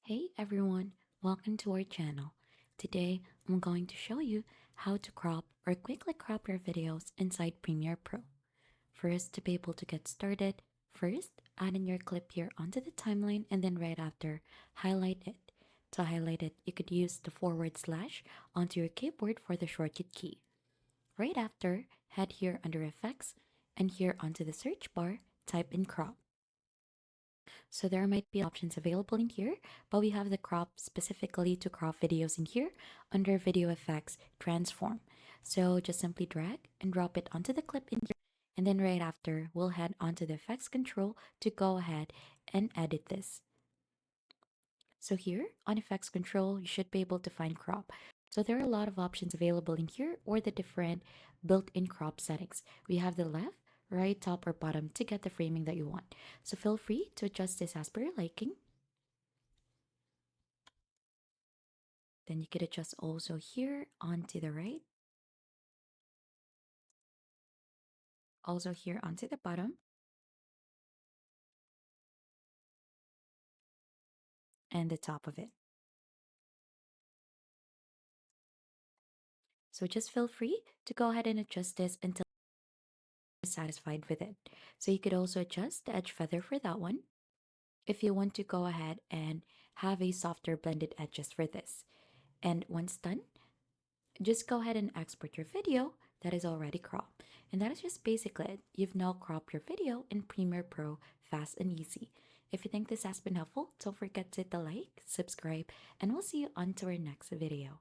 Hey everyone, welcome to our channel. Today I'm going to show you how to crop or quickly crop your videos inside Premiere Pro. First, to be able to get started, first add in your clip here onto the timeline and then right after, highlight it. To highlight it, you could use the forward slash onto your keyboard for the shortcut key. Right after, head here under Effects and here onto the search bar, type in crop. So there might be options available in here, but we have the crop specifically to crop videos in here under video effects transform. So just simply drag and drop it onto the clip in here. And then right after, we'll head onto the effects control to go ahead and edit this. So here on effects control, you should be able to find crop. So there are a lot of options available in here or the different built-in crop settings. We have the left, right, top, or bottom to get the framing that you want. So feel free to adjust this as per your liking. Then you could adjust also here onto the right, also here onto the bottom, and the top of it. So just feel free to go ahead and adjust this until you're satisfied with it. So you could also adjust the edge feather for that one if you want to go ahead and have a softer blended edges for this. And once done, just go ahead and export your video that is already cropped. And that is just basically it. You've now cropped your video in Premiere Pro fast and easy. If you think this has been helpful, don't forget to hit the like, subscribe, and we'll see you on to our next video.